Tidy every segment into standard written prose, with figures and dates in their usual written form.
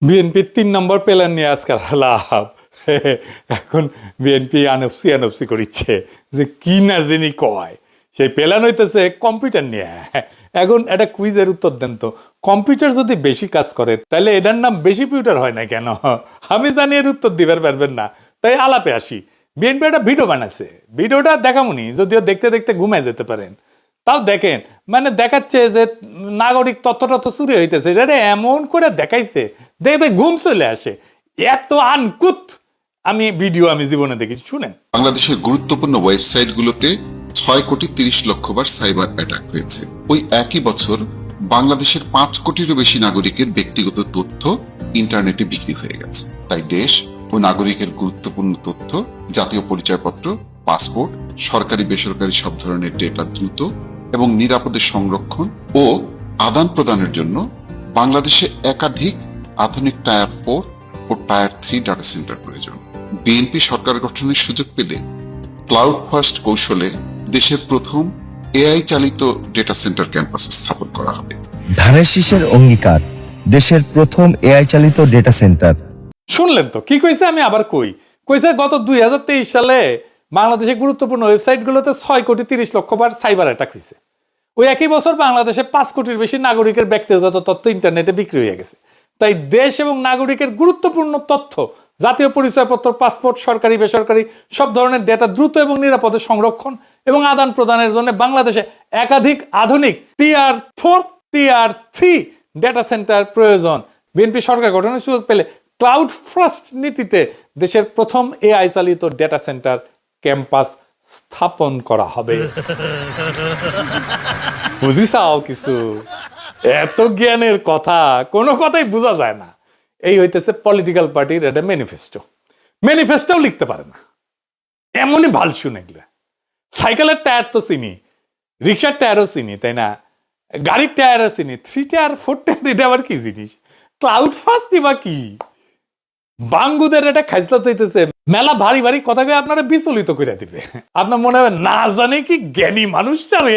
বিএনপির ৩ নম্বর প্ল্যান নিয়ে আজকাল লাভ। এখন বিএনপি আনপসি করিচ্ছে যে কি না যিনি কয় সেই প্ল্যান হইতেছে কম্পিউটার নিয়ে। এখন একটা কুইজের উত্তর দেন তো, কম্পিউটার যদি বেশি কাজ করে তাহলে এটার নাম বেশি পিউটার হয় না কেন? আমি জানি এর উত্তর দিবার পারবেন না, তাই আলাপে আসি। বিএনপি একটা ভিডিও বানাচ্ছে, ভিডিওটা দেখামুনি, যদিও দেখতে দেখতে ঘুমিয়ে যেতে পারেন। তাও দেখেন, মানে দেখাচ্ছে যে নাগরিক তথ্য চুরি হইতেছে, এটা এমন করে দেখাইছে দেখবে ঘুম চলে আসে, এত আনকুত আমি ভিডিও আমি জীবনে দেখেছি। শুনেন, বাংলাদেশের গুরুত্বপূর্ণ ওয়েবসাইটগুলোতে 6,30,00,000 বার সাইবার অ্যাটাক হয়েছে। ওই একই বছর বাংলাদেশের 5 কোটিরও বেশি নাগরিকের ব্যক্তিগত তথ্য ইন্টারনেটে বিক্রি হয়ে গেছে। তাই দেশ ও নাগরিকের গুরুত্বপূর্ণ তথ্য, জাতীয় পরিচয়পত্র, পাসপোর্ট, সরকারি বেসরকারি সব ধরনের ডেটা দ্রুত এবং নিরাপদে সংরক্ষণ ও আদান প্রদানের জন্য বাংলাদেশে একাধিক আধুনিক টায়ার 4 ও টায়ার 3 ডাটা সেন্টার প্রয়োজন। বিএনপি সরকার গঠনের সুযোগ পেলে ক্লাউড ফার্স্ট কৌশলে দেশের প্রথম এআই চালিত ডেটা সেন্টার ক্যাম্পাস স্থাপন করা হবে। ধানের শীষের অঙ্গীকার, দেশের প্রথম এআই চালিত ডেটা সেন্টার। শুনলেন তো কি কইছে? আমি আবার কইছে গত 2023 সালে বাংলাদেশের গুরুত্বপূর্ণ ওয়েবসাইটগুলোতে 6,30,00,000 বার সাইবার অ্যাটাক হয়েছে। ওই একই বছর বাংলাদেশে 5 কোটির বেশি নাগরিকের ব্যক্তিগত তথ্য ইন্টারনেটে বিক্রি হয়ে গেছে। তাই দেশ এবং নাগরিকের গুরুত্বপূর্ণ তথ্য, জাতীয় পরিচয়পত্র, পাসপোর্ট, সরকারি বেসরকারি সব ধরনের ডেটা দ্রুত এবং নিরাপদে সংরক্ষণ এবং আদান প্রদানের জন্য বাংলাদেশে একাধিক আধুনিক টিআর 4 টিআর 3 ডেটা সেন্টার প্রয়োজন। বিএনপি সরকার গঠনের সুযোগ পেলে ক্লাউড ফার্স্ট নীতিতে দেশের প্রথম এআই চালিত ডেটা সেন্টার ক্যাম্পাস স্থাপন করা হবে। বুঝিসাও কিছু? এত জ্ঞানের কথা, কোনো কথাই বোঝা যায় না। এই হইতেছে পলিটিক্যাল পার্টির একটা ম্যানিফেস্টোও লিখতে পারে না, এমনই ভাল শুনে গেলে। সাইকেলের টায়ার তো চিনি, রিক্সার টায়ারও চিনি, তাই না? গাড়ির টায়ারও চিনি, 3 টায়ার 4 টায়ার এটা আবার কি জিনিস? ক্লাউড ফার্স্ট বা কি? বাঙ্গুদের এটা খাইসলা হইতেছে মেলা ভারী ভারী কথাকে আপনারা বিচলিত করে দিবে। আপনার মনে হবে না জানে কি জ্ঞানী মানুষ চালে,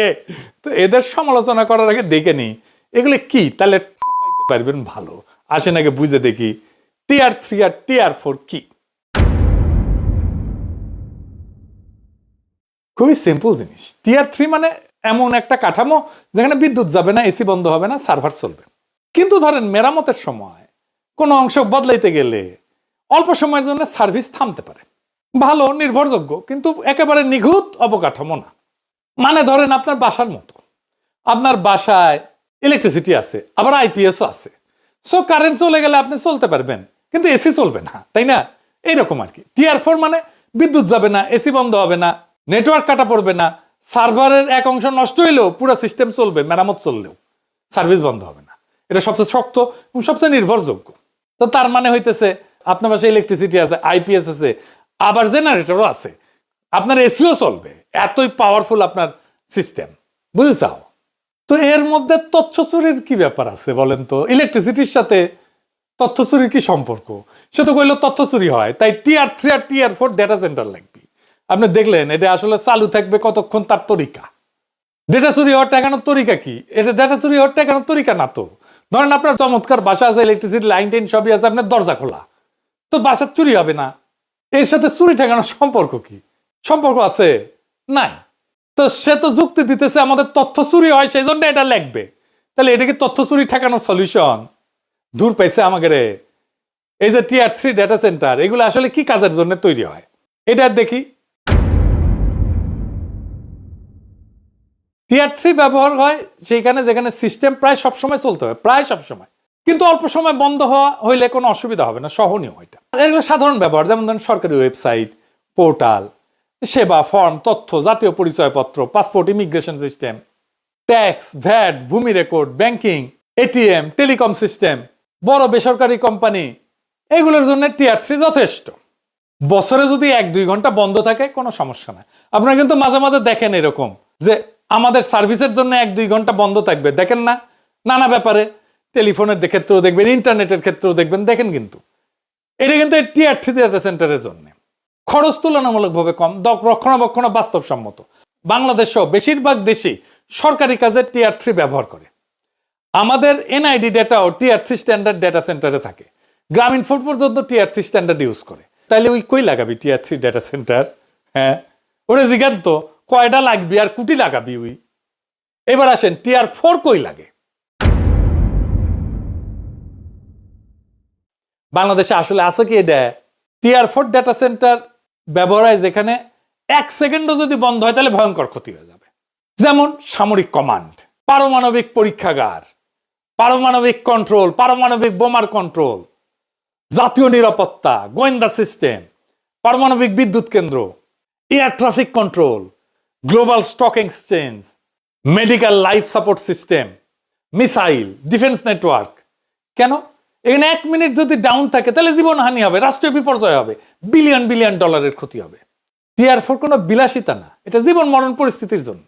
তো এদের সমালোচনা করার আগে দেখে নি এগুলো কি, তাহলে পাইতে পারবেন ভালো। আসেন আগে বুঝে দেখি টিআর 3 আর টিআর 4 কি। খুবই সিম্পল জিনিস। টিআর 3 মানে এমন একটা কাঠামো যেখানে বিদ্যুৎ যাবে না, এসি বন্ধ হবে না, সার্ভার চলবে। কিন্তু ধরেন মেরামতের সময় কোনো অংশ বদলাইতে গেলে অল্প সময়ের জন্য সার্ভিস থামতে পারে। ভালো, নির্ভরযোগ্য, কিন্তু একেবারে নিখুঁত অবকাঠামো না। মানে ধরেন আপনার বাসার মতো, আপনার বাসায় ইলেকট্রিসিটি আছে, আবার আইপিএসও আছে। সো কারেন্ট চলে গেলে আপনি চলতে পারবেন, কিন্তু এসি চলবে না, তাই না? এইরকম আর কি। টিআর 4 মানে বিদ্যুৎ যাবে না, এসি বন্ধ হবে না, নেটওয়ার্ক কাটা পড়বে না, সার্ভারের এক অংশ নষ্ট হইলেও পুরো সিস্টেম চলবে, মেরামত চললেও সার্ভিস বন্ধ হবে না। এটা সবচেয়ে শক্ত এবং সবচেয়ে নির্ভরযোগ্য। তো তার মানে হইতেছে আপনার বাসায় ইলেকট্রিসিটি আছে, আইপিএস আছে, আবার জেনারেটরও আছে, আপনার এসিও চলবে, এতই পাওয়ারফুল আপনার সিস্টেম। বুঝেছাও? তো এর মধ্যে তথ্য চুরির কি ব্যাপার আছে বলেন তো? ইলেকট্রিসিটির সাথে তথ্য চুরির কি সম্পর্ক? সে তো কইলো তথ্য চুরি হয়, তাই টিআর 3 আর টিআর 4 ডেটা সেন্টার লাগবে। আপনি দেখলেন এটা আসলে চালু থাকবে কতক্ষণ, তার তরিকা। ডেটা চুরি হওয়ার ঠেকানোর তরিকা কি? এটা ডেটা চুরি হওয়ার ঠেকানোর তরিকা না তো। ধরেন আপনার চমৎকার বাসা আছে, ইলেকট্রিসিটি লাইন টাইন সবই আছে, আপনার দরজা খোলা, তো বাসার চুরি হবে না। এর সাথে চুরি ঠেকানোর সম্পর্ক কি? সম্পর্ক আছে? নাই। তো সে তো যুক্তি দিতেছে আমাদের তথ্য চুরি হয় সেই জন্য এটা লাগবে। তাহলে এটা কি তথ্য চুরি ঠেকানোর সলিউশন? দূর পাইছে আমাকে রে। এই যে টিআর 3 ডেটা সেন্টার, এগুলো আসলে কি কাজের জন্য তৈরি হয় এটা দেখি। টিআর 3 ব্যবহার হয় সেইখানে যেখানে সিস্টেম প্রায় সবসময় চলতে হবে, প্রায় সবসময়, কিন্তু অল্প সময় বন্ধ হওয়া হইলে কোনো অসুবিধা হবে না, সহনীয় এটা। এগুলো সাধারণ ব্যবহার, যেমন ধরেন সরকারি ওয়েবসাইট, পোর্টাল, সেবা, ফর্ম, তথ্য, জাতীয় পরিচয়পত্র, passport, immigration system, tax, VAT, ভূমি record, banking, ATM, telecom system, বড় বেসরকারি কোম্পানি, এগুলোর জন্য টিআর 3 যথেষ্ট। বছরে যদি 1-2 ঘন্টা বন্ধ থাকে কোনো সমস্যা নাই। আপনারা কিন্তু মাঝে মাঝে দেখেন এরকম যে আমাদের সার্ভিসের জন্য 1-2 ঘন্টা বন্ধ থাকবে, দেখেন না? নানা ব্যাপারে, টেলিফোনের ক্ষেত্রেও দেখবেন, ইন্টারনেটের ক্ষেত্রেও দেখবেন, দেখেন। কিন্তু এটা কিন্তু টিআর 3 ডেটা সেন্টারের জন্য খরচ তুলনামূলকভাবে কম, রক্ষণাবেক্ষণ বাস্তবসম্মত। বাংলাদেশ সহ বেশিরভাগ দেশই সরকারি কাজে টিআর 3 ব্যবহার করে। আমাদের এনআইডি ডেটাও টিআর 3 স্ট্যান্ডার্ড ডেটা সেন্টারে থাকে। গ্রামীণ ফোন পর্যন্ত টিয়ার 3 স্ট্যান্ডার্ড ইউজ করে। তাইলে ওই কই লাগাবি টিয়ার 3 ডেটা সেন্টার? হ্যাঁ, ওরে জিজ্ঞান তো কয়টা লাগবি আর কুটি লাগাবি ওই। এবার আসেন টিয়ার 4 কই লাগে? বাংলাদেশে আসলে আছে কি এটা? টিয়ার 4 ডেটা সেন্টার ব্যবহার হয় যেখানে 1 সেকেন্ডও যদি বন্ধ হয় তাহলে ভয়ঙ্কর ক্ষতি হয়ে যাবে। যেমন সামরিক কমান্ড, পারমাণবিক পরীক্ষাগার, পারমাণবিক কন্ট্রোল, পারমাণবিক বোমার কন্ট্রোল, জাতীয় নিরাপত্তা, গোয়েন্দা সিস্টেম, পারমাণবিক বিদ্যুৎ কেন্দ্র, air traffic control, global stock exchange, medical life support system, missile, defence network. কেন? এখানে 1 মিনিট যদি ডাউন থাকে তাহলে জীবনহানি হবে, রাষ্ট্রীয় বিপর্যয় হবে, বিলিয়ন বিলিয়ন ডলারের ক্ষতি হবে। টিয়ার 4 কোনো বিলাসিতা না, এটা জীবন মরণ পরিস্থিতির জন্য।